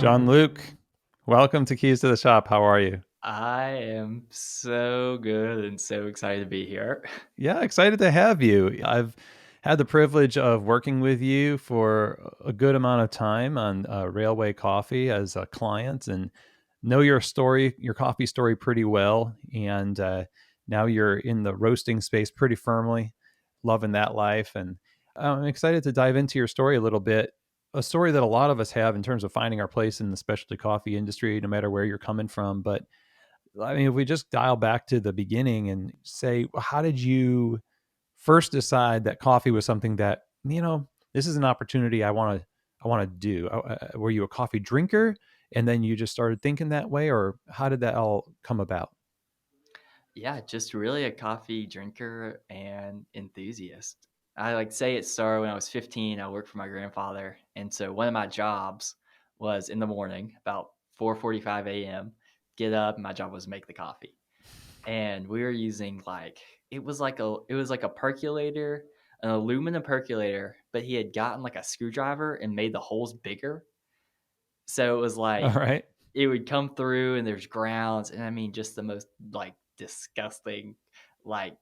Jean-Luc, welcome to Keys to the Shop. How are you? I am so good and so excited to be here. Yeah, excited to have you. I've had the privilege of working with you for a good amount of time on Railway Coffee as a client and know your story, your coffee story pretty well. And now you're in the roasting space pretty firmly, loving that life. And I'm excited to dive into your story a little bit. A story that a lot of us have in terms of finding our place in the specialty coffee industry, no matter where you're coming from. But I mean, if we just dial back to the beginning and say, well, how did you first decide that coffee was something that, this is an opportunity I want to do? Were you a coffee drinker and then you just started thinking that way, or how did that all come about? Yeah, just really a coffee drinker and enthusiast. I like say it started when I was 15. I worked for my grandfather, and so one of my jobs was in the morning about 4:45 a.m. Get up, and my job was make the coffee. And we were using it was like a percolator, an aluminum percolator, but he had gotten like a screwdriver and made the holes bigger. So it was All like right. it would come through and there's grounds, and I mean just the most like disgusting, like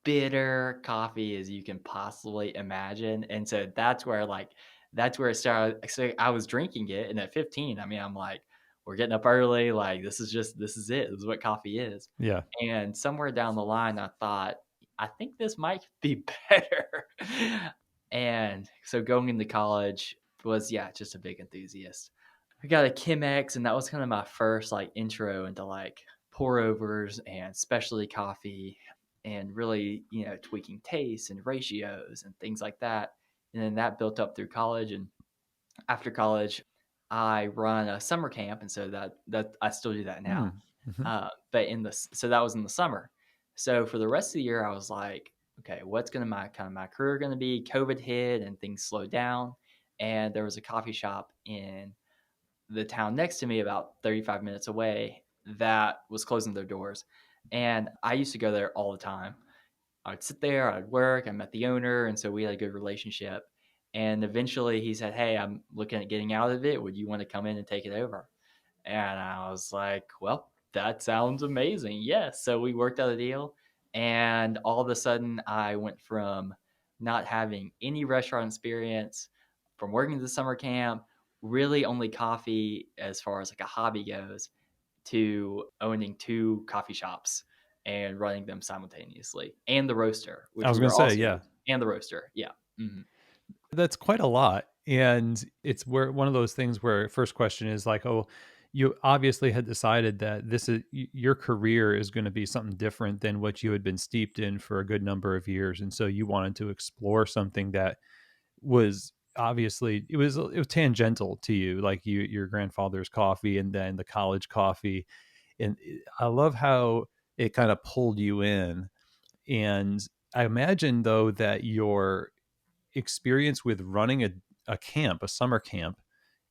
bitter coffee as you can possibly imagine. And so that's where it started. So I was drinking it, and at 15, I mean, I'm like, we're getting up early, like this is it, this is what coffee is. Yeah. And somewhere down the line I thought, I think this might be better. And so going into college was, yeah, just a big enthusiast. I got a Chemex, and that was kind of my first like intro into like pour overs and specialty coffee and really, tweaking tastes and ratios and things like that. And then that built up through college. And after college, I run a summer camp. And so that I still do that Hmm. now. Mm-hmm. But so that was in the summer. So for the rest of the year, I was like, okay, what's going to my kind of my career going to be? COVID hit and things slowed down. And there was a coffee shop in the town next to me, about 35 minutes away, that was closing their doors. And I used to go there all the time. I'd sit there, I'd work, I met the owner, and so we had a good relationship. And eventually he said, "Hey, I'm looking at getting out of it. Would you want to come in and take it over?" And I was like, well, that sounds amazing. Yes. So we worked out a deal. And all of a sudden, I went from not having any restaurant experience, from working at the summer camp, really only coffee as far as like a hobby goes, to owning two coffee shops and running them simultaneously, and the roaster, I which was we going are to say, also, yeah, and the roaster. Yeah. Hmm. that's quite a lot. And it's where one of those things where first question is like, oh, you obviously had decided that this is your career is going to be something different than what you had been steeped in for a good number of years. And so you wanted to explore something that was obviously it was tangential to you, like your grandfather's coffee and then the college coffee. And I love how it kind of pulled you in. And I imagine though that your experience with running a camp, a summer camp,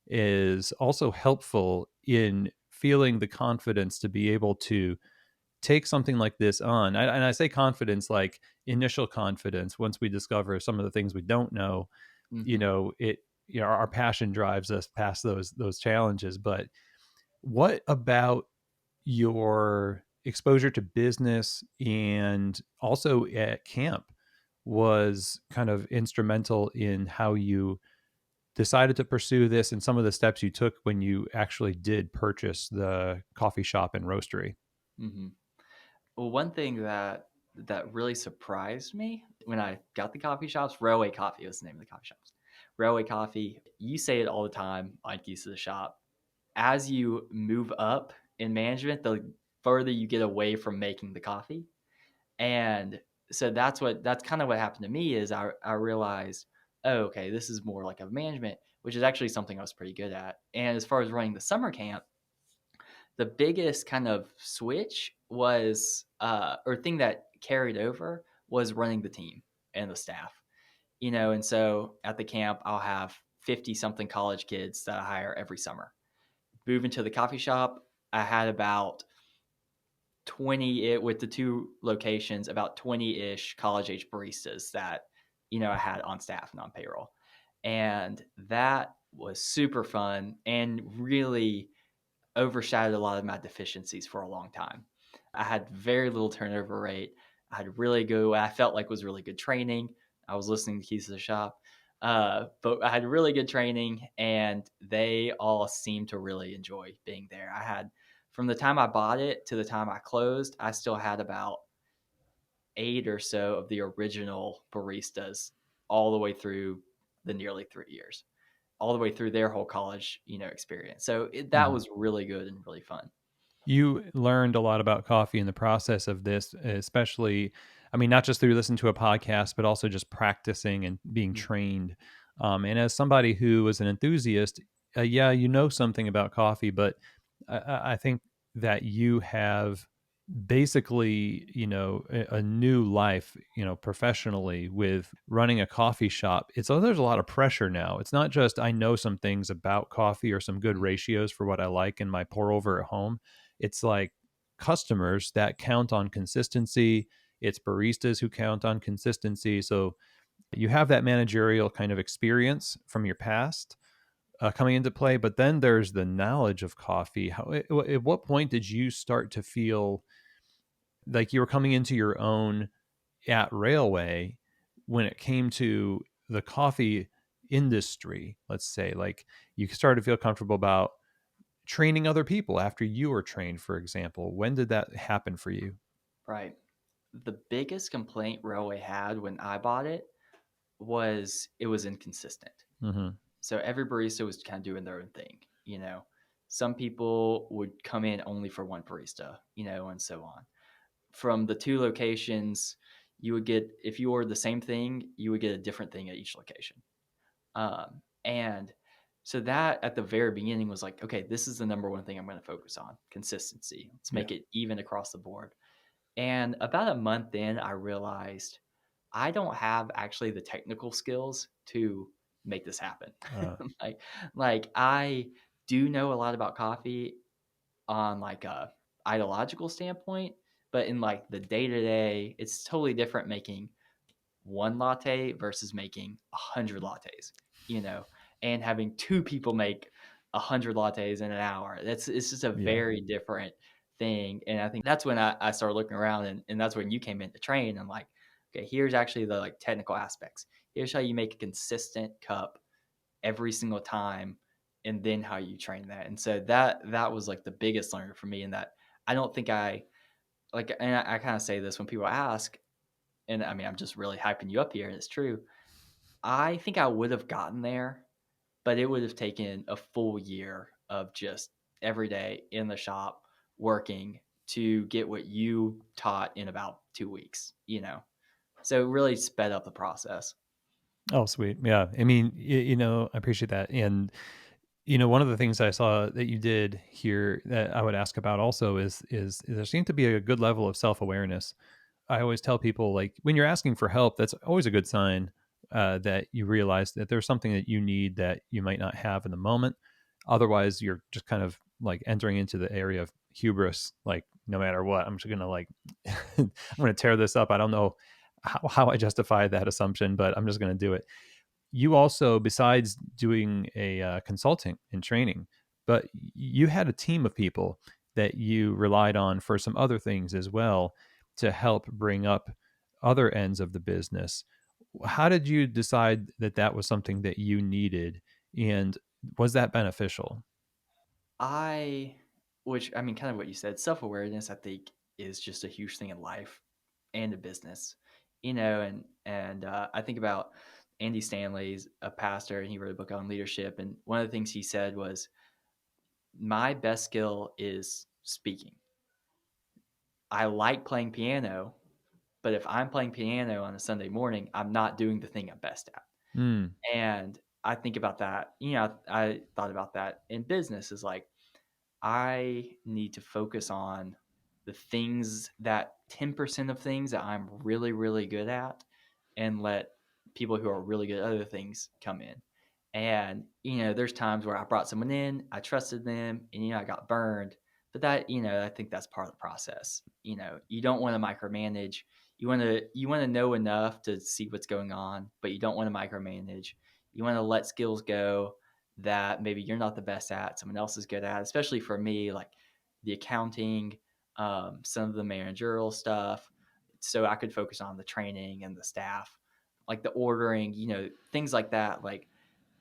is also helpful in feeling the confidence to be able to take something like this on. And I say confidence like initial confidence. Once we discover some of the things we don't know, Hmm. it, our passion drives us past those challenges. But what about your exposure to business and also at camp was kind of instrumental in how you decided to pursue this and some of the steps you took when you actually did purchase the coffee shop and roastery? Hmm. Well, one thing that really surprised me when I got the coffee shops, Railway Coffee was the name of the coffee shops. Railway Coffee, you say it all the time, like used to the shop. As you move up in management, the further you get away from making the coffee. And so that's kind of what happened to me is I realized, oh, okay, this is more like a management, which is actually something I was pretty good at. And as far as running the summer camp, the biggest kind of switch was or thing that carried over was running the team and the staff. And so at the camp I'll have 50 something college kids that I hire every summer. Moving to the coffee shop, I had about 20 with the two locations, about 20-ish college age baristas that I had on staff and on payroll. And that was super fun and really overshadowed a lot of my deficiencies for a long time. I had very little turnover rate. I had really good, what I felt like was really good training. I was listening to Keys to the Shop, but I had really good training, and they all seemed to really enjoy being there. I had, from the time I bought it to the time I closed, I still had about 8 or so of the original baristas all the way through the nearly 3 years, all the way through their whole college, experience. So that Mhm. was really good and really fun. You learned a lot about coffee in the process of this, especially, I mean, not just through listening to a podcast, but also just practicing and being Mm, trained. And as somebody who is an enthusiast, yeah, you know something about coffee, but I think that you have basically, a new life, professionally with running a coffee shop. It's there's a lot of pressure now. It's not just I know some things about coffee or some good mm, ratios for what I like in my pour over at home. It's like customers that count on consistency. It's baristas who count on consistency. So you have that managerial kind of experience from your past coming into play, but then there's the knowledge of coffee. At what point did you start to feel like you were coming into your own at Railway when it came to the coffee industry? Let's say, like, you started to feel comfortable about training other people after you were trained, for example. When did that happen for you? right. The biggest complaint Railway had when I bought was it was inconsistent. Hmm. So every barista was kind of doing their own thing, Some people would come in only for one barista, and so on. From the two locations, you would get, if you ordered the same thing, you would get a different thing at each location. And so that at the very beginning was like, okay, this is the number one thing I'm going to focus on: consistency. Let's Yeah. make it even across the board. And about a month in, I realized I don't have actually the technical skills to make this happen. Uh, like, like I do know a lot about coffee on like a ideological standpoint, but in like the day to day, it's totally different making one latte versus making 100 lattes, and having two people make 100 lattes in an hour. It's just a yeah. very different thing. And I think that's when I started looking around, and that's when you came in to train and like, okay, here's actually the like technical aspects. Here's how you make a consistent cup every single time, and then how you train that. And so that was like the biggest learning for me. And that I don't think I like, and I kind of say this when people ask, and I mean, I'm just really hyping you up here, and it's true. I think I would have gotten there, but it would have taken a full year of just every day in the shop working to get what you taught in about 2 weeks. So it really sped up the process. Oh, sweet. Yeah. I mean, I appreciate that. And one of the things I saw that you did here that I would ask about also is there seemed to be a good level of self-awareness. I always tell people, like, when you're asking for help, that's always a good sign that you realize that there's something that you need that you might not have in the moment. Otherwise, you're just kind of like entering into the area of hubris. Like, no matter what, I'm just gonna like, I'm gonna tear this up. I don't know how I justify that assumption, but I'm just gonna do it. You also, besides doing a consulting and training, but you had a team of people that you relied on for some other things as well to help bring up other ends of the business. How did you decide that that was something that you needed, and was that beneficial? I, which I mean, kind of what you said, self awareness, I think, is just a huge thing in life and in business, and I think about Andy Stanley's a pastor, and he wrote a book on leadership, and one of the things he said was, "My best skill is speaking. I like playing piano, but if I'm playing piano on a Sunday morning, I'm not doing the thing I'm best at." Mm, And I think about that. I thought about that in business is like, I need to focus on the things, that 10% of things that I'm really, really good at, and let people who are really good at other things come in. And, there's times where I brought someone in, I trusted them, and, I got burned. But that, I think that's part of the process. You don't want to micromanage. You want to know enough to see what's going on, but you don't want to micromanage. You want to let skills go that maybe you're not the best at, someone else is good at, especially for me, like the accounting, some of the managerial stuff. So I could focus on the training and the staff, like the ordering, things like that. Like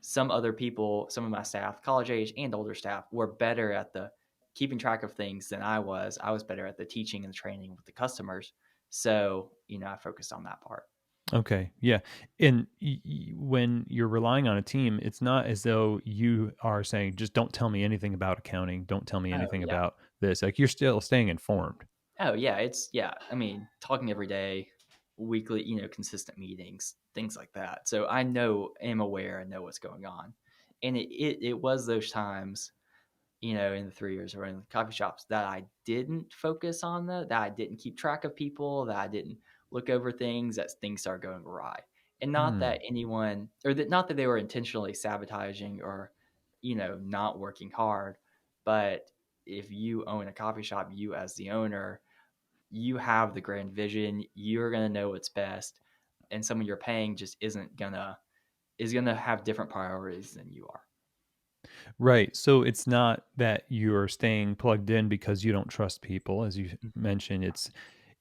some other people, some of my staff, college age and older staff, were better at the keeping track of things than I was. I was better at the teaching and the training with the customers. So, I focused on that part. Okay, yeah, and when you're relying on a team, it's not as though you are saying, "Just don't tell me anything about accounting. Don't tell me Oh, anything yeah. about this." Like, you're still staying informed. Oh, yeah. Yeah. I mean, talking every day, weekly, consistent meetings, things like that. So am aware and know what's going on. And it was those times, in the 3 years of running the coffee shops that I didn't focus on that I didn't keep track of people, that I didn't look over things, that things started going awry. And not that Hmm. anyone, or that not that they were intentionally sabotaging or, not working hard, but if you own a coffee shop, you as the owner, you have the grand vision, you're going to know what's best, and someone you're paying just is going to have different priorities than you are. Right. So it's not that you're staying plugged in because you don't trust people, as you Mhm. mentioned.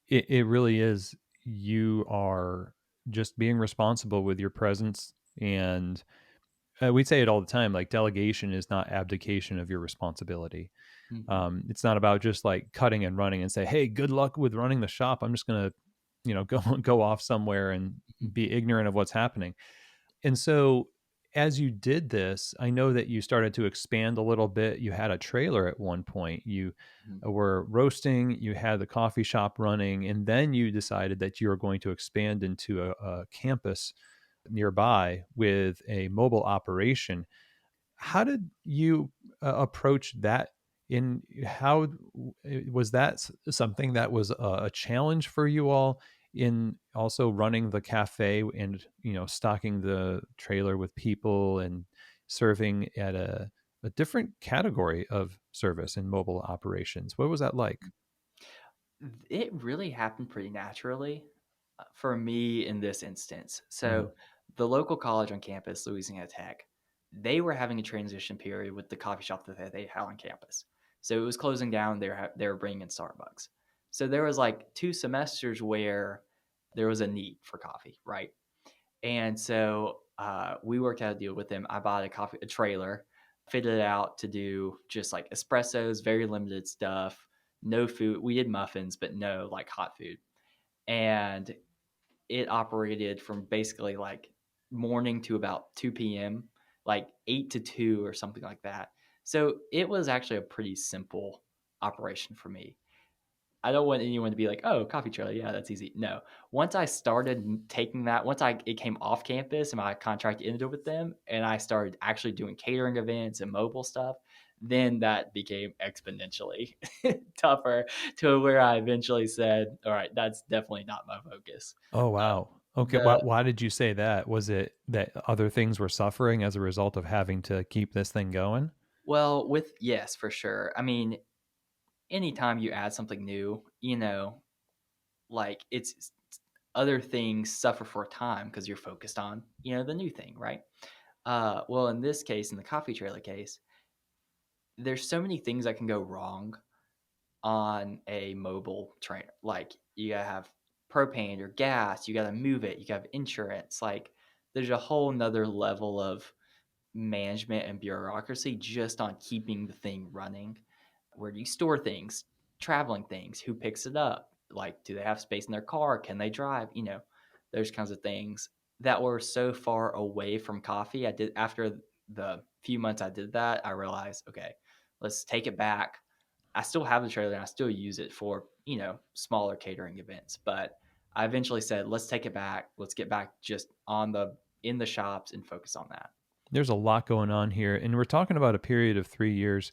It really is, you are just being responsible with your presence, and we say it all the time. Like, delegation is not abdication of your responsibility. Mhm. It's not about just like cutting and running and say, "Hey, good luck with running the shop. I'm just gonna, go off somewhere and Mhm. be ignorant of what's happening." And so, as you did this, I know that you started to expand a little bit. You had a trailer at one point. You Mhm. were roasting, you had the coffee shop running, and then you decided that you were going to expand into a campus nearby with a mobile operation. How did you approach that? In how was that something that was a challenge for you all in also running the cafe and stocking the trailer with people and serving at a different category of service in mobile operations? What was that like? It really happened pretty naturally, for me in this instance. Mm, So, the local college on campus, Louisiana Tech, they were having a transition period with the coffee shop that they had on campus. So it was closing down. They were bringing in Starbucks. So there was like 2 semesters where there was a need for coffee, right? And so we worked out a deal with them. I bought a trailer, fitted it out to do just like espressos, very limited stuff, no food. We did muffins, but no like hot food. And it operated from basically like morning to about 2 p.m., like 8 to 2 or something like that. So it was actually a pretty simple operation for me. I don't want anyone to be like, "Oh, coffee trailer, yeah, that's easy." No. Once I started taking that, once I it came off campus and my contract ended with them, and I started actually doing catering events and mobile stuff, then that became exponentially tougher to where I eventually said, "All right, that's definitely not my focus." oh Uh, wow. Okay, the why did you say that? Was it that other things were suffering as a result of having to keep this thing going? well, with yes, for sure. I mean, anytime you add something new, like it's other things suffer for a time because you're focused on the new thing, right? Well, in this case, in the coffee trailer case, there's so many things that can go wrong on a mobile trainer. Like you gotta have propane or gas, you gotta move it, you gotta have insurance. Like there's a whole nother level of management and bureaucracy just on keeping the thing running. Where do you store things? Traveling things? Who picks it up? Like, do they have space in their car? Can they drive? Those kinds of things that were so far away from coffee. I did after the few months I did that, I realized, okay, let's take it back. I still have the trailer and I still use it for, smaller catering events, but I eventually said, let's take it back. Let's get back just in the shops and focus on that. There's a lot going on here, and we're talking about a period of 3 years.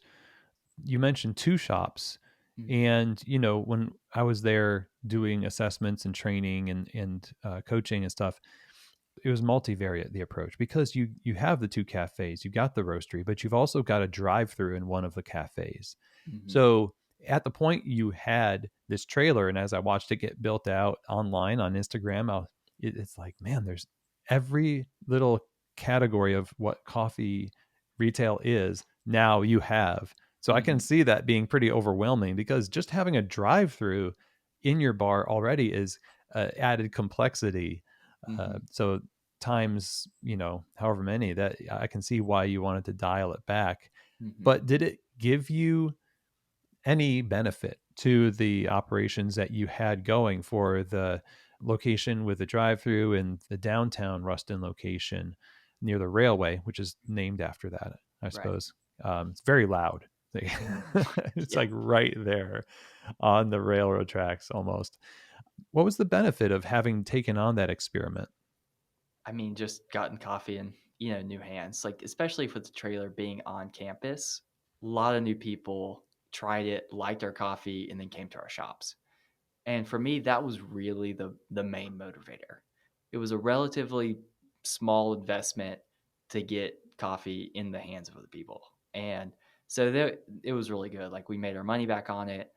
You mentioned two shops, Mhm. and when I was there doing assessments and training and coaching and stuff, it was multivariate, the approach, because you have the two cafes, you got the roastery, but you've also got a drive through in one of the cafes. Mhm. So at the point you had this trailer, and as I watched it get built out online on Instagram, it's like, man, there's every little category of what coffee retail is, now you have. So I can Mhm. see that being pretty overwhelming because just having a drive-through in your bar already is added complexity. Mhm. So times, however many, that I can see why you wanted to dial it back. Mhm. But did it give you any benefit to the operations that you had going for the location with the drive-through and the downtown Ruston location near the railway, which is named after that, I Right. suppose. It's very loud. Mhm. It's Yeah. like right there on the railroad tracks almost. What was the benefit of having taken on that experiment? I mean, just gotten coffee in, new hands, like, especially with the trailer being on campus, a lot of new people tried it, liked our coffee, and then came to our shops. And for me, that was really the main motivator. It was a relatively small investment to get coffee in the hands of other people. And so there, it was really good. Like we made our money back on it.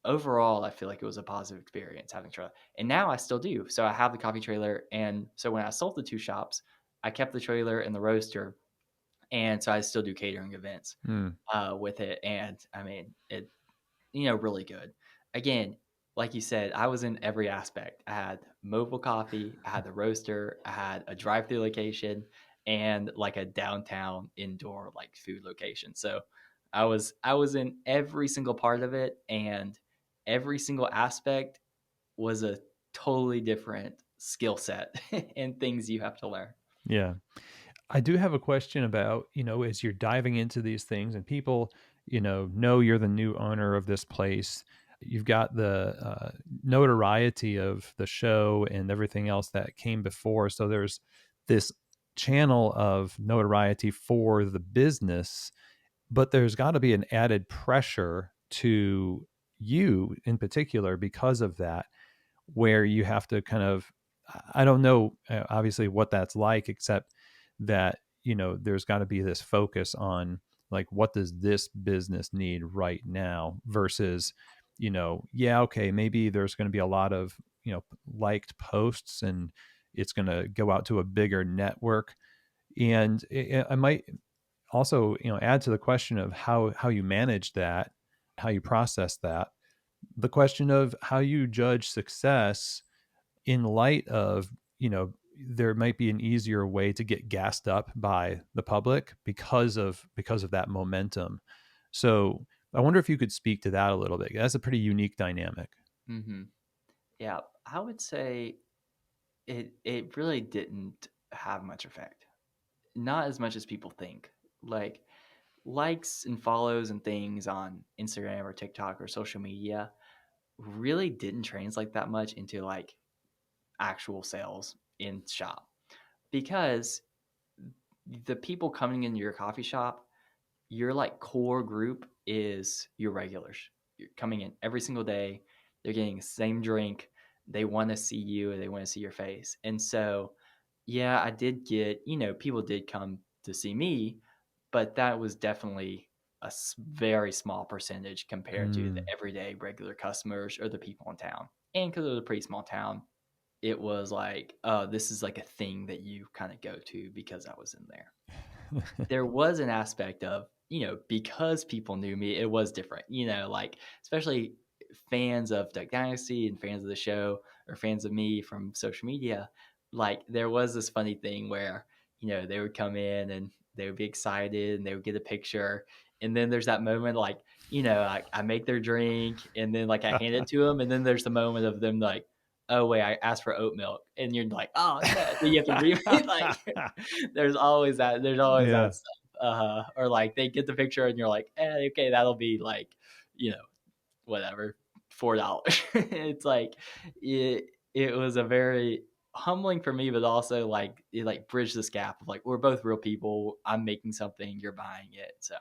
Overall, I feel like it was a positive experience having trailer. And now I still do. So I have the coffee trailer. And so when I sold the two shops, I kept the trailer and the roaster. And so I still do catering events Hmm. with it. And I mean, really good. Again, like you said, I was in every aspect. I had mobile coffee, I had the roaster, I had a drive-through location, and like a downtown indoor like food location. So I was in every single part of it, and every single aspect was a totally different skill set and things you have to learn. Yeah. I do have a question about, as you're diving into these things and people, know you're the new owner of this place. You've got the notoriety of the show and everything else that came before. So there's this channel of notoriety for the business, but there's got to be an added pressure to you in particular because of that, where you have to kind of, I don't know, obviously what that's like, except that, there's got to be this focus on like, what does this business need right now versus, yeah, okay, maybe there's going to be a lot of, liked posts and it's going to go out to a bigger network. And I might also, add to the question of how you manage that, how you process that, the question of how you judge success in light of, there might be an easier way to get gassed up by the public because of that momentum. So I wonder if you could speak to that a little bit. That's a pretty unique dynamic. Hmm. Yeah, I would say it really didn't have much effect. Not as much as people think. Like likes and follows and things on Instagram or TikTok or social media really didn't translate that much into like actual sales in shop because the people coming into your coffee shop, your like core group is your regulars. You're coming in every single day. They're getting the same drink. They want to see you. They want to see your face. And so, yeah, I did get, people did come to see me, but that was definitely a very small percentage compared to the Mm, everyday regular customers or the people in town. And because it was a pretty small town, it was like, oh, this is like a thing that you kind of go to because I was in there. There was an aspect of, because people knew me, it was different, like, especially fans of Duck Dynasty and fans of the show or fans of me from social media. Like, there was this funny thing where, they would come in and they would be excited and they would get a picture. And then there's that moment, like, I make their drink and then, like, I hand it to them. And then there's the moment of them, like, oh, wait, I asked for oat milk. And you're like, oh, no. Then you have to like, there's always yeah, that stuff. Or like they get the picture and you're like, okay, that'll be like, you know, whatever, $4. It's like it was a very humbling for me, but also like it like bridged this gap of like we're both real people. I'm making something, you're buying it. So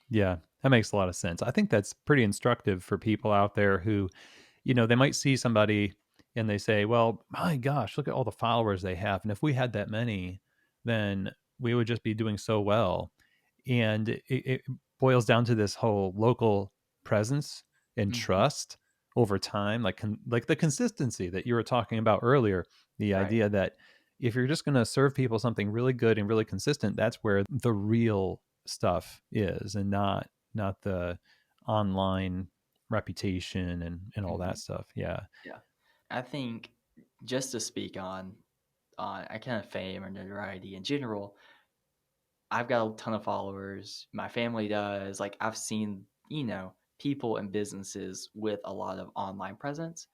yeah, that makes a lot of sense. I think that's pretty instructive for people out there who, they might see somebody and they say, well, my gosh, look at all the followers they have. And if we had that many, then we would just be doing so well. And it boils down to this whole local presence and mhm, trust over time, like the consistency that you were talking about earlier. The right. idea that, if you're just going to serve people something really good and really consistent, that's where the real stuff is, and not the online reputation and all that Mhm. stuff. Yeah. Yeah. I think just to speak on I kind of fame or notoriety in general, I've got a ton of followers. My family does. Like I've seen, people and businesses with a lot of online presence.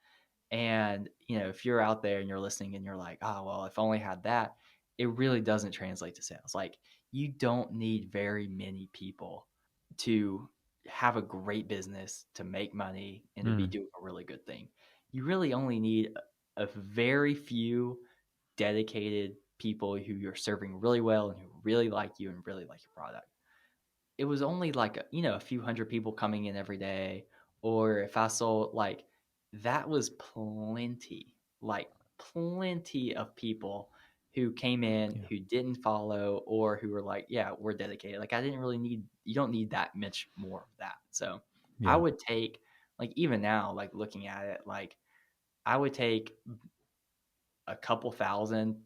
And, if you're out there and you're listening and you're like, oh, well, if I only had that, it really doesn't translate to sales. Like, you don't need very many people to have a great business, to make money, and to be Mm, doing a really good thing. You really only need a very few dedicated people who you're serving really well and who really like you and really like your product. It was only like a few hundred people coming in every day, or if I saw like that was plenty, like plenty of people who came in yeah. who didn't follow or who were like, yeah, we're dedicated. Like I didn't really need you don't need that much more of that. So I Yeah. would take like even now, like looking at it, like I would take a couple thousand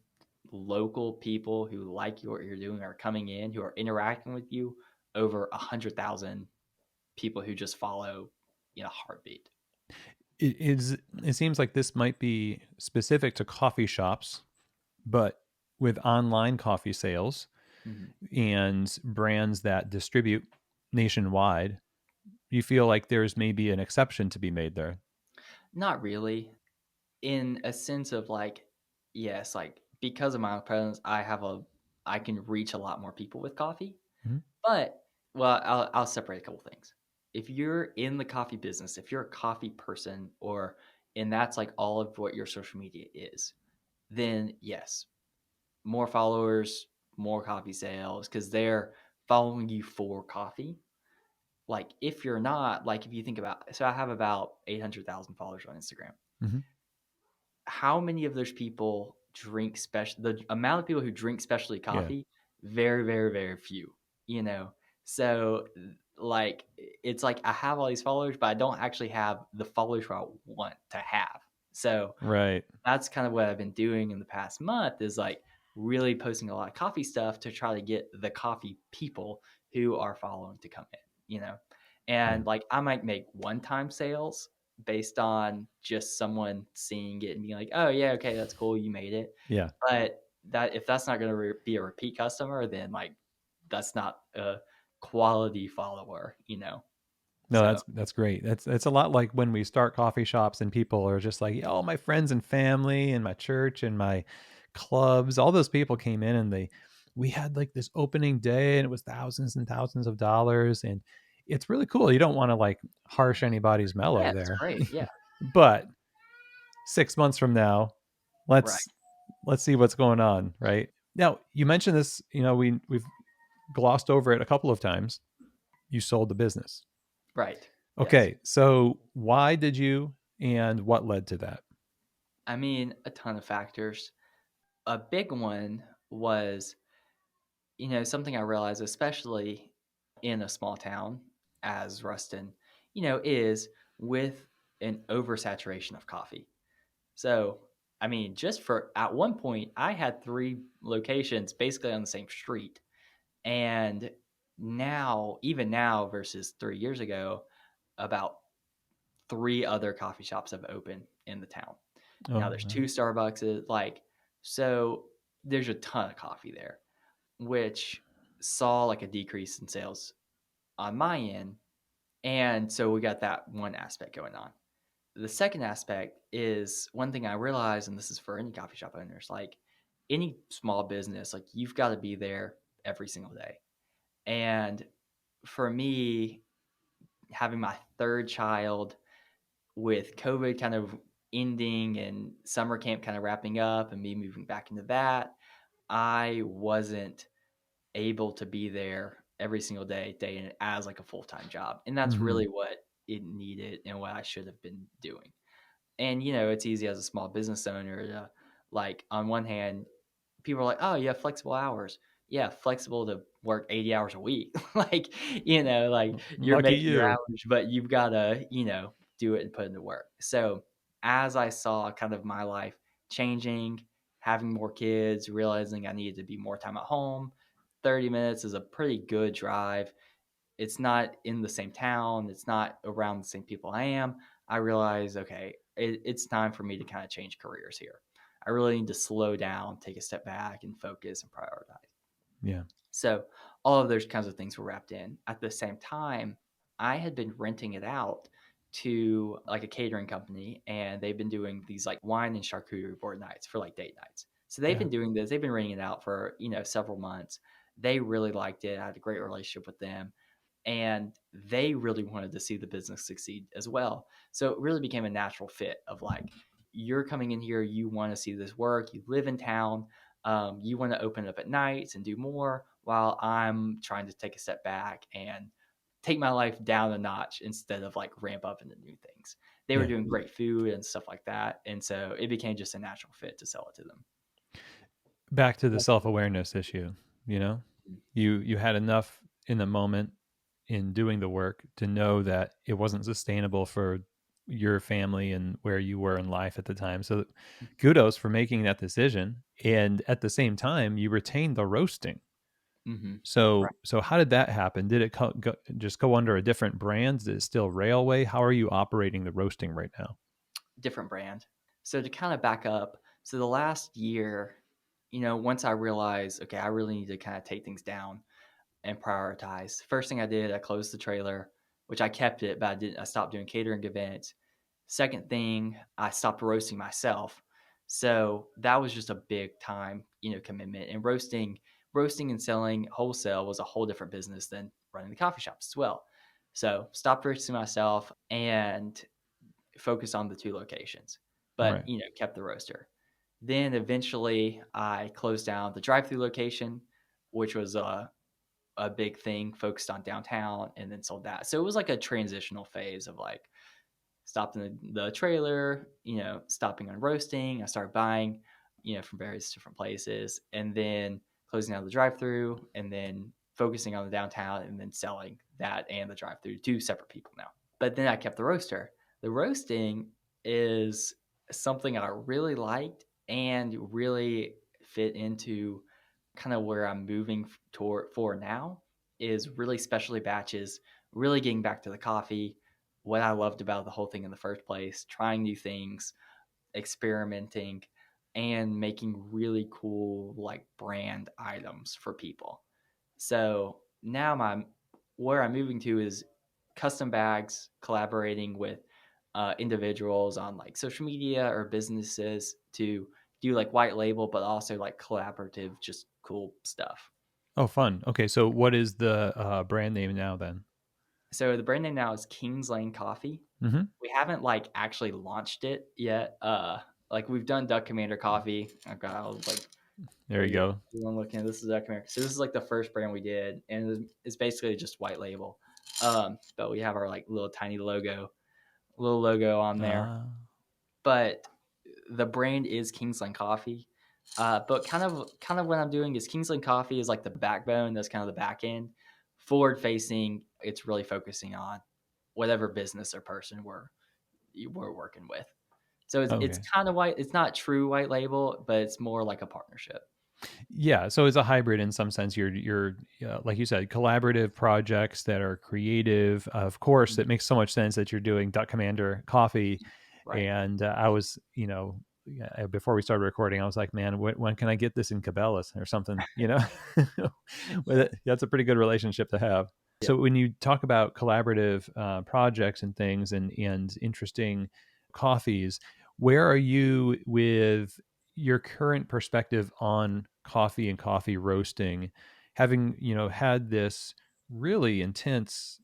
local people who like what you're doing are coming in, who are interacting with you over 100,000 people who just follow in a heartbeat. It seems like this might be specific to coffee shops, but with online coffee sales Mhm. and brands that distribute nationwide, you feel like there's maybe an exception to be made there. Not really, in a sense of like, yes, like because of my presence, I can reach a lot more people with coffee. Mhm. But well, I'll separate a couple things. If you're in the coffee business, if you're a coffee person, or and that's like all of what your social media is, then yes, more followers, more coffee sales because they're following you for coffee. Like if you're not, like if you think about, so I have about 800,000 followers on Instagram. Mhm. How many of those people drink special? The amount of people who drink specialty Yeah. coffee, very, very, very few. So like it's like I have all these followers, but I don't actually have the followers who I want to have. So Right. that's kind of what I've been doing in the past month is like really posting a lot of coffee stuff to try to get the coffee people who are following to come in. Yeah. And like I might make one-time sales based on just someone seeing it and being like, "Oh yeah, okay, that's cool, you made it." Yeah. But that if that's not going to be a repeat customer, then like that's not a quality follower. No, So, that's great. That's a lot like when we start coffee shops and people are just like, "Oh, my friends and family and my church and my clubs, all those people came in and we had like this opening day and it was thousands and thousands of dollars and it's really cool. You don't want to like harsh anybody's mellow yeah, it's there. great. Yeah. But 6 months from now, Right. let's see what's going on, right? Now, you mentioned this, we've glossed over it a couple of times. You sold the business. Right. Yes. Okay, so why did you and what led to that? I mean, a ton of factors. A big one was, something I realized, especially in a small town as Ruston, is with an oversaturation of coffee. So, I mean, just for at one point, I had three locations basically on the same street. And now, even now versus 3 years ago, about three other coffee shops have opened in the town. Now Oh, there's wow. two Starbucks, like so there's a ton of coffee there, which saw like a decrease in sales on my end. And so we got that one aspect going on. The second aspect is one thing I realized, and this is for any coffee shop owners, like any small business, like you've got to be there every single day. And for me, having my third child with COVID kind of ending and summer camp kind of wrapping up and me moving back into that, I wasn't able to be there every single day in as like a full-time job. And that's Mhm. really what it needed and what I should have been doing. And it's easy as a small business owner to like on one hand, people are like, "Oh, you have flexible hours." Yeah, flexible to work 80 hours a week. Like, like you're Lucky making your you. hours, but you've got to, do it and put into work. So, as I saw kind of my life changing having more kids, realizing I needed to be more time at home. 30 minutes is a pretty good drive. It's not in the same town, it's not around the same people I am. I realize, okay, it's time for me to kind of change careers here. I really need to slow down, take a step back, and focus and prioritize. Yeah. So all of those kinds of things were wrapped in. At the same time, I had been renting it out to like a catering company, and they've been doing these like wine and charcuterie board nights for like date nights. So they've Yeah. been doing this. They've been renting it out for several months. They really liked it. I had a great relationship with them, and they really wanted to see the business succeed as well. So it really became a natural fit of like, you're coming in here, you want to see this work, you live in town, you want to open it up at nights and do more, while I'm trying to take a step back and take my life down a notch instead of like ramp up into new things. They were Yeah. doing great food and stuff like that. And so it became just a natural fit to sell it to them. Back to the self-awareness issue, you know? You had enough in the moment in doing the work to know that it wasn't sustainable for your family and where you were in life at the time. So kudos for making that decision. And at the same time, you retained the roasting. Mm-hmm. So how did that happen? Did it just go under a different brand? Is it still Railway? How are you operating the roasting right now? Different brand. So to kind of back up, so the last year, once I realized, okay, I really need to kind of take things down and prioritize. First thing I did, I closed the trailer, which I kept it, but I stopped doing catering events. Second thing, I stopped roasting myself. So that was just a big time, commitment. And roasting and selling wholesale was a whole different business than running the coffee shops as well. So stopped roasting myself and focused on the two locations, but Right. kept the roaster. Then eventually I closed down the drive-through location, which was a big thing, focused on downtown, and then sold that. So it was like a transitional phase of like stopped in the trailer, stopping on roasting. I started buying, from various different places, and then closing out the drive-through, and then focusing on the downtown, and then selling that and the drive-through to separate people now. But then I kept the roaster. The roasting is something I really liked and really fit into kind of where I'm moving toward for now, is really specialty batches, really getting back to the coffee, what I loved about the whole thing in the first place, trying new things, experimenting, and making really cool like brand items for people. So now where I'm moving to is custom bags, collaborating with individuals on like social media or businesses to do like white label, but also like collaborative, just cool stuff. Oh, fun. Okay, so what is the brand name now then? So the brand name now is Kings Lane Coffee. Hmm. We haven't like actually launched it yet. Like we've done Duck Commander Coffee. I've got I was like, There you yeah, go. I'm looking at this is Duck Commander. So this is like the first brand we did, and it's basically just white label. But we have our like little logo on there. Ah. But the brand is Kingsland Coffee. But kind of what I'm doing is Kingsland Coffee is like the backbone. That's kind of the back end. Forward facing, it's really focusing on whatever business or person we're working with. So it's Okay. kind of white. It's not true white label, but it's more like a partnership. Yeah, so it's a hybrid in some sense. You're like you said, collaborative projects that are creative. Of course, Mhm. it makes so much sense that you're doing Duck Commander Coffee. Right. And I was, yeah, before we started recording, I was like, man, when can I get this in Cabela's or something? That's a pretty good relationship to have. Yeah. So when you talk about collaborative projects and things and interesting coffees, where are you with your current perspective on coffee and coffee roasting, having had this really intense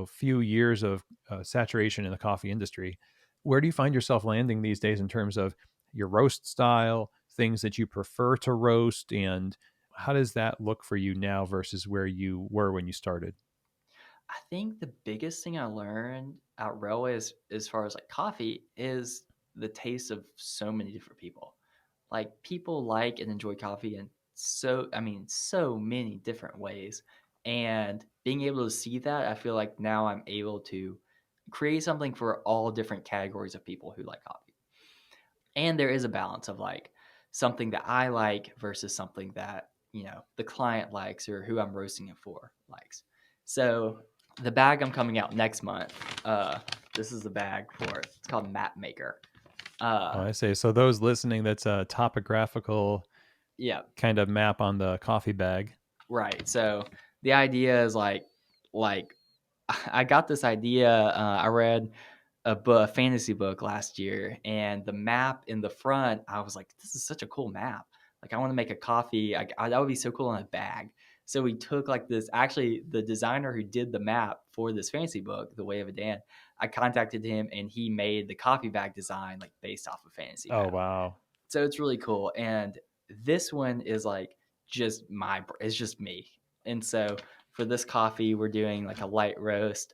few years of saturation in the coffee industry? Where do you find yourself landing these days in terms of your roast style, things that you prefer to roast, and how does that look for you now versus where you were when you started? I think the biggest thing I learned at Railway as far as like coffee is the taste of so many different people. Like people like and enjoy coffee in so many different ways. And being able to see that, I feel like now I'm able to create something for all different categories of people who like coffee. And there is a balance of like something that I like versus something that, the client likes or who I'm roasting it for likes. So the bag I'm coming out next month, this is the bag for it. It's called Mapmaker. Oh, Uh, I see. So those listening, that's a topographical yeah, kind of map on the coffee bag. right. So the idea is like I got this idea. I read a fantasy book last year, and the map in the front, I was like, this is such a cool map. Like, I want to make a coffee. That would be so cool in a bag. So we took like this. Actually, the designer who did the map for this fantasy book, The Way of a Dan, I contacted him, and he made the coffee bag design like based off of fantasy Oh, map. wow. So it's really cool. And this one is like it's just me. And so for this coffee, we're doing like a light roast,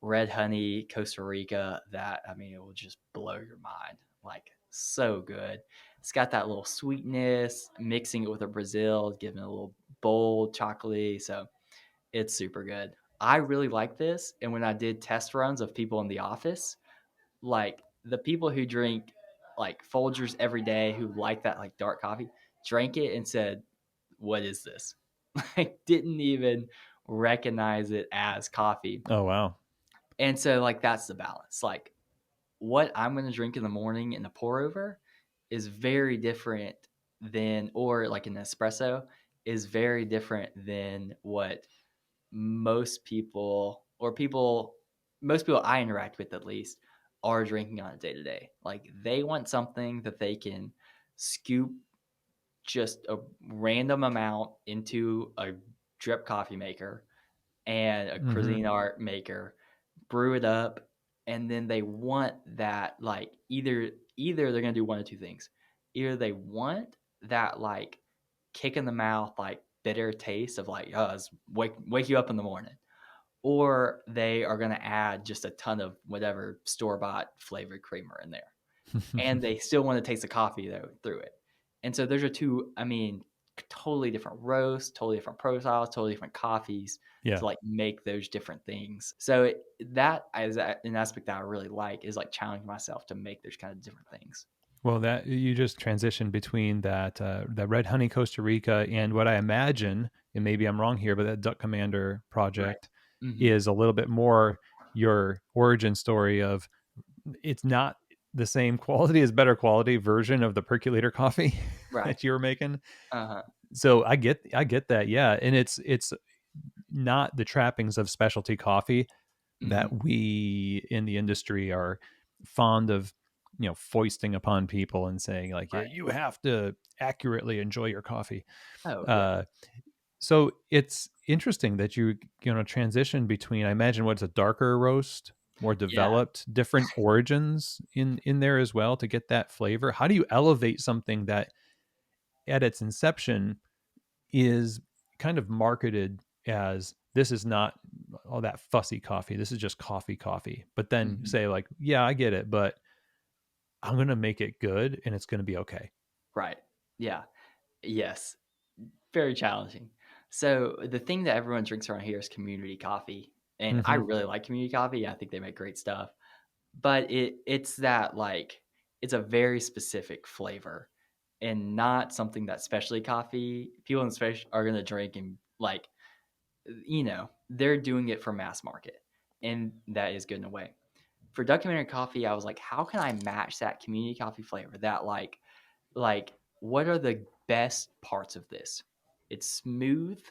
red honey Costa Rica that, I mean, it will just blow your mind. Like, so good. It's got that little sweetness, mixing it with a Brazil, giving it a little bold chocolatey. So it's super good. I really like this. And when I did test runs of people in the office, like the people who drink like Folgers every day, who like that like dark coffee, drank it and said, "What is this?" Like, didn't even recognize it as coffee. Oh, wow. And so like that's the balance. Like, what I'm going to drink in the morning in a pour over is very different than, or like an espresso is very different than what most people, or most people I interact with at least, are drinking on a day to day. Like, they want something that they can scoop just a random amount into a drip coffee maker and a Hmm. cuisine art maker, brew it up, and then they want that, like, either they're gonna do one of two things. Either they want that like kick in the mouth, like bitter taste of like, oh, it's wake you up in the morning, or they are gonna add just a ton of whatever store bought flavored creamer in there, and they still want to taste the coffee though through it. And so those are two, I mean, totally different roasts, totally different profiles, totally different coffees Yeah. to like make those different things. So that is an aspect that I really like, is like challenging myself to make those kind of different things. Well, that you just transitioned between that red honey Costa Rica and what I imagine, and maybe I'm wrong here, but that Duck Commander Right. project Hmm. is a little bit more your origin story of it's not the same quality as better quality version of the percolator coffee Right. that you were making. Uh-huh. So I get that, yeah, and it's not the trappings of specialty coffee Hmm. that we in the industry are fond of, foisting upon people and saying like, yeah, Right. you have to accurately enjoy your coffee. Oh yeah. uh so it's interesting that transition between, I imagine, what's a darker roast, more Yeah. developed, different origins in there as well to get that flavor. How do you elevate something that at its inception is kind of marketed as, this is not all that fussy coffee, this is just coffee, but then Hmm. say like, yeah, I get it, but I'm going to make it good and it's going to be okay. Right. Yeah. Yes. Very challenging. So the thing that everyone drinks around here is community coffee, and I Hmm. really like community coffee. I think they make great stuff, but it's that like it's a very specific flavor, and not something that specialty coffee people in special are gonna drink, and like, they're doing it for mass market, and that is good in a way. For documentary coffee, I was like, how can I match that community coffee flavor? That like what are the best parts of this? It's smooth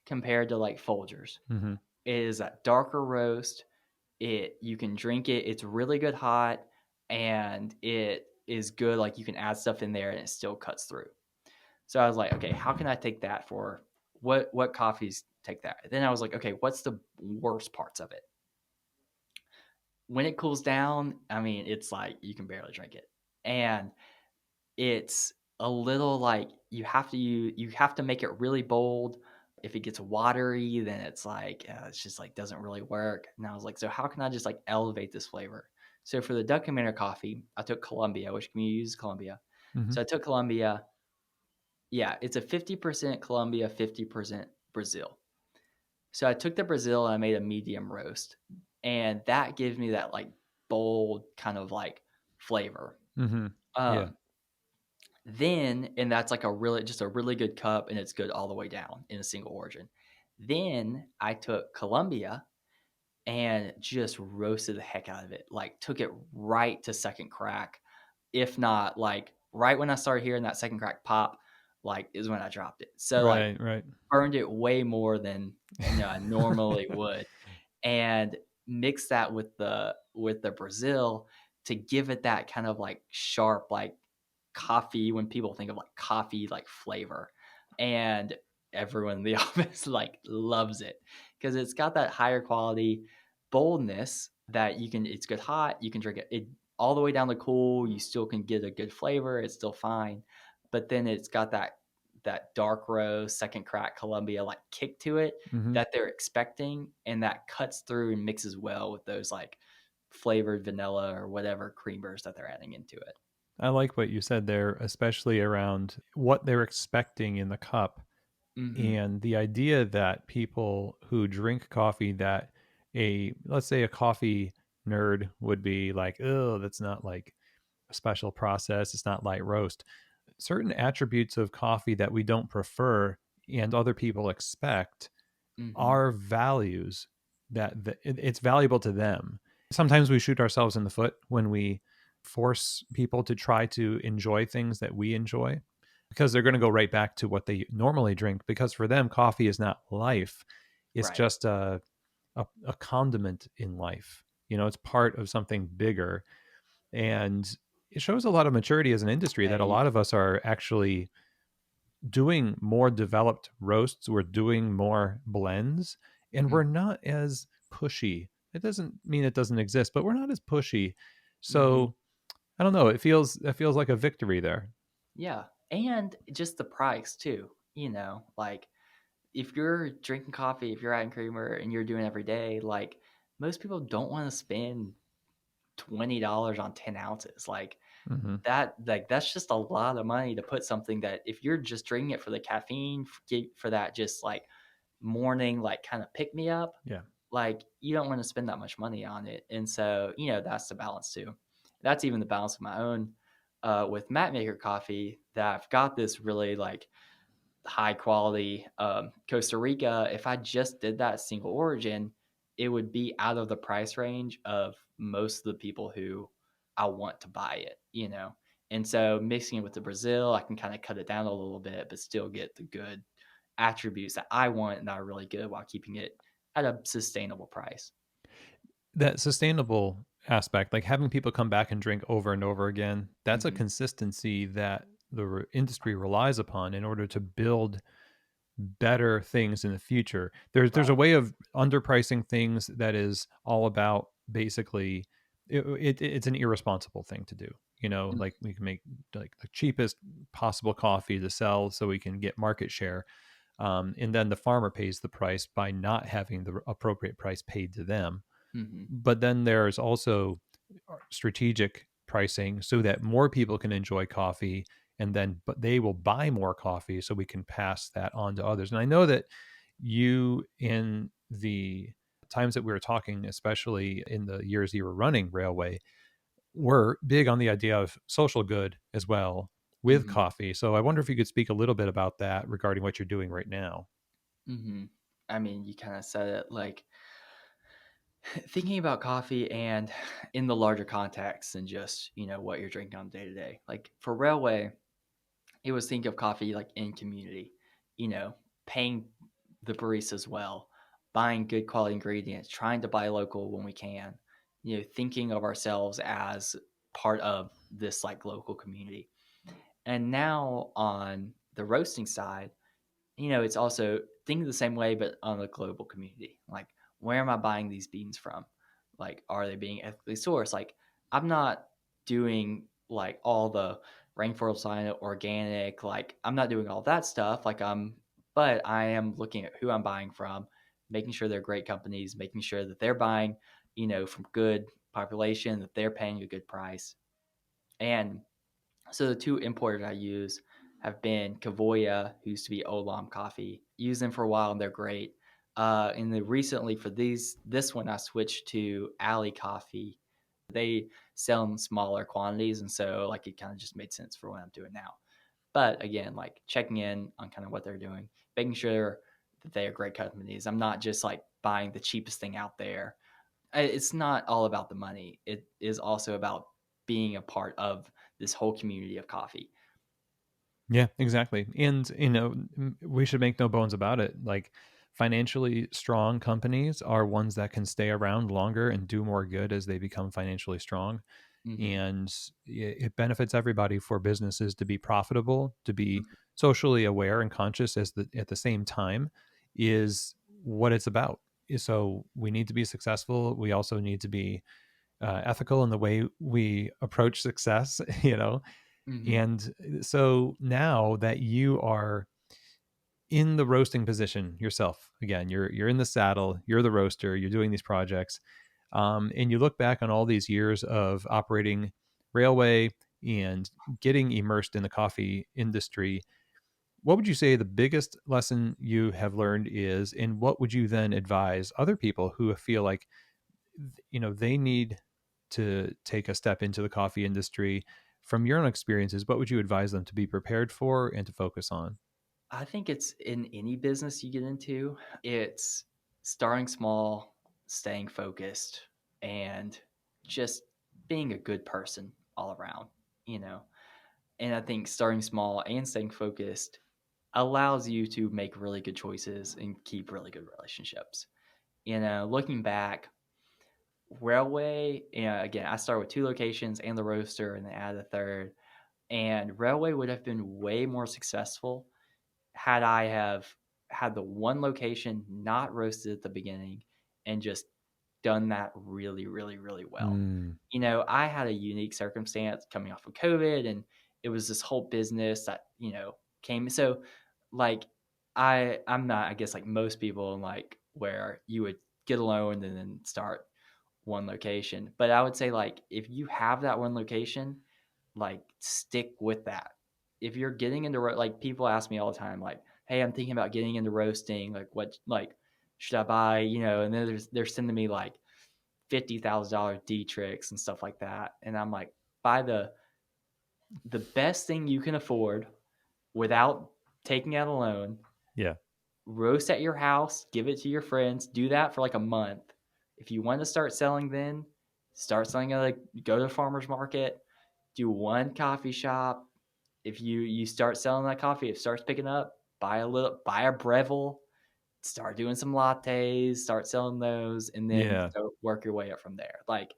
compared to like Folgers. Hmm. It is a darker roast. You can drink it. It's really good hot, and it is good. Like, you can add stuff in there and it still cuts through. So I was like, okay, how can I take that for what coffees take that? Then I was like, okay, what's the worst parts of it? When it cools down, I mean, it's like you can barely drink it, and it's a little like you have to make it really bold. If it gets watery, then it's like, it's just like doesn't really work. And I was like, so how can I just like elevate this flavor? So for the Duck Commander coffee, I took Colombia, which community uses Colombia. Hmm. So I took Colombia. Yeah, it's a 50% Colombia, 50% Brazil. So I took the Brazil and I made a medium roast, and that gives me that like bold kind of like flavor. Hmm. Yeah. Um, And that's like just a really good cup, and it's good all the way down in a single origin. Then I took Columbia and just roasted the heck out of it. Like took it right to second crack. If not like right when I started hearing that second crack pop, like is when I dropped it. So like Right, right. burned it way more than I normally would, and mix that with the Brazil to give it that kind of like sharp like coffee when people think of like coffee like flavor. And everyone in the office like loves it because it's got that higher quality boldness that it's good hot, you can drink it all the way down to cool, you still can get a good flavor, it's still fine. But then it's got that dark roast, second crack Columbia like kick to it Mhm. that they're expecting, and that cuts through and mixes well with those like flavored vanilla or whatever creamers that they're adding into it. I like what you said there, especially around what they're expecting in the cup, Mhm. and the idea that people who drink coffee that let's say a coffee nerd would be like, "Oh, that's not like a special process, it's not light roast." Certain attributes of coffee that we don't prefer and other people expect Mhm. are values it's valuable to them. Sometimes we shoot ourselves in the foot when we force people to try to enjoy things that we enjoy because they're going to go right back to what they normally drink because for them coffee is not life. It's Right. just a condiment in life. It's part of something bigger, and it shows a lot of maturity as an industry that a Hey. lot of us are actually doing more developed roasts, we're doing more blends, and we're Mm. not as pushy. It doesn't mean it doesn't exist, but we're not as pushy. Mhm. So I don't know. It feels like a victory there. Yeah, and just the price too, like, if you're drinking coffee, if you're adding creamer and you're doing it every day, like, most people don't wanna spend $20 on 10 ounces, Hmm. that's just a lot of money to put something that if you're just drinking it for the caffeine, for that just, like, morning, like, kinda pick me up, Yeah. like, you don't wanna spend that much money on it, and so, that's the balance too. That's even the balance of my own, with Mapmaker Coffee, that I've got this really, like, high quality, Costa Rica. If I just did that single origin, it would be out of the price range of most of the people who I want to buy it, And so mixing it with the Brazil, I can kinda cut it down a little bit, but still get the good attributes that I want and that are really good while keeping it at a sustainable price. That sustainable aspect, like having people come back and drink over and over again, that's a Mhm. consistency that the industry relies upon in order to build better things in the future. There's a Right. way of underpricing things that is all about basically it's an irresponsible thing to do. Mhm. Like we can make like the cheapest possible coffee to sell so we can get market share. And then the farmer pays the price by not having the appropriate price paid to them. Mhm. But then there's also strategic pricing so that more people can enjoy coffee and then but they will buy more coffee so we can pass that on to others. And I know that you in the times that we were talking, especially in the years you were running railway, were big on the idea of social good as well with Mhm. coffee. So I wonder if you could speak a little bit about that regarding what you're doing right now. Mhm. I mean, you kinda said it, like, thinking about coffee and in the larger context and just, what you're drinking on day to day. Like, for railway, it was think of coffee, like, in community, you know, paying the baristas well, buying good quality ingredients, trying to buy local when we can, thinking of ourselves as part of this, like, local community. And now on the roasting side, it's also think the same way, but on a global community. Like, where am I buying these beans from? Like, are they being ethically sourced? Like, I'm not doing like all the rainforest sign organic. Like, I'm not doing all that stuff. But I am looking at who I'm buying from, making sure they're great companies, making sure that they're buying, from good population, that they're paying a good price. And so the two importers I use have been Kavoya, who used to be Olam Coffee. Use them for a while and they're great. And then recently for this one, I switched to Alley Coffee. They sell in smaller quantities, and so like it kind of just made sense for what I'm doing now. But again, like checking in on kind of what they're doing, making sure that they are great companies. I'm not just like buying the cheapest thing out there. It's not all about the money. It is also about being a part of this whole community of coffee. Yeah, exactly. And, we should make no bones about it. Like, financially strong companies are ones that can stay around longer and do more good as they become financially strong. Hmm. And it benefits everybody for businesses to be profitable, to be socially aware and conscious at the same time is what it's about. So we need to be successful. We also need to be ethical in the way we approach success, Hmm. and so now that you are in the roasting position yourself, again, you're in the saddle, you're the roaster, you're doing these projects, and you look back on all these years of operating railway and getting immersed in the coffee industry. What would you say the biggest lesson you have learned is, and what would you then advise other people who feel like they need to take a step into the coffee industry? From your own experiences, what would you advise them to be prepared for and to focus on? I think it's in any business you get into, it's starting small, staying focused, and just being a good person all around, you know? And I think starting small and staying focused allows you to make really good choices and keep really good relationships. Looking back, Railway, again, I started with 2 locations and the roaster and then added a third, and Railway would have been way more successful had I have had the one location not roasted at the beginning and just done that really, really, really well. Mm, I had a unique circumstance coming off of COVID, and it was this whole business that, came so, like, I'm not, I guess, like most people, like, where you would get a loan and then start one location. But I would say, like, if you have that one location, like, stick with that. If you're getting into like, people ask me all the time, like, "Hey, I'm thinking about getting into roasting. Like, what, like, should I buy?" And then they're sending me like $50,000 D tricks and stuff like that, and I'm like, buy the best thing you can afford without taking out a loan. yeah. Roast at your house, give it to your friends, do that for like a month. If you want to start selling, then start selling at, like, go to the farmer's market, do one coffee shop. If you start selling that coffee, it starts picking up, buy a Breville, start doing some lattes, start selling those, and then Yeah. work your way up from there. Like,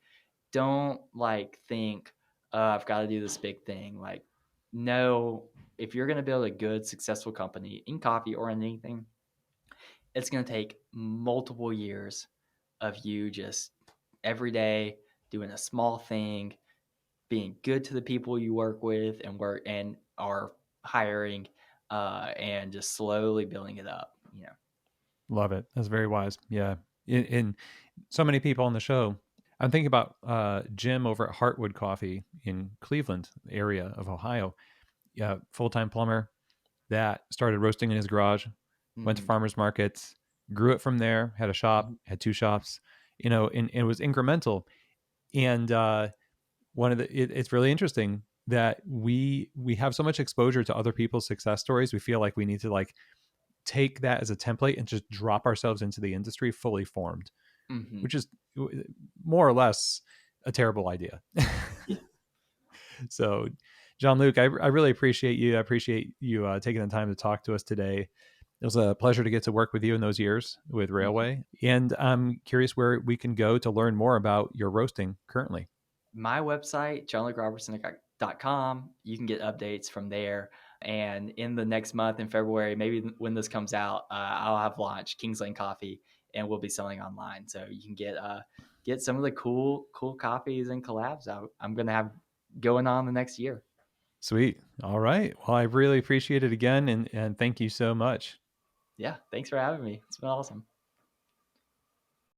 don't like think, I've got to do this big thing. Like, no, if you're going to build a good, successful company in coffee or in anything, it's going to take multiple years of you just every day doing a small thing, being good to the people you work with and work and are hiring, and just slowly building it up. Love it. That's very wise. Yeah. In so many people on the show. I'm thinking about Jim over at Heartwood Coffee in Cleveland area of Ohio. Yeah, full time plumber that started roasting in his garage, went to Hmm. farmers markets, grew it from there, had a shop, Hmm. had two shops, and it was incremental. And one of it's really interesting that we have so much exposure to other people's success stories. We feel like we need to like take that as a template and just drop ourselves into the industry fully formed, Hmm. which is more or less a terrible idea. Yeah. So, John Luke, I really appreciate you. I appreciate you taking the time to talk to us today. It was a pleasure to get to work with you in those years with Mhm. Railway. And I'm curious where we can go to learn more about your roasting currently. My website, johnlukerobertson.com, you can get updates from there. And in the next month, in February, maybe when this comes out, I'll have launched Kings Lane Coffee, and we'll be selling online. So you can get some of the cool coffees and collabs I'm going to have going on the next year. Sweet. All right. Well, I really appreciate it again. And thank you so much. Yeah, thanks for having me. It's been awesome.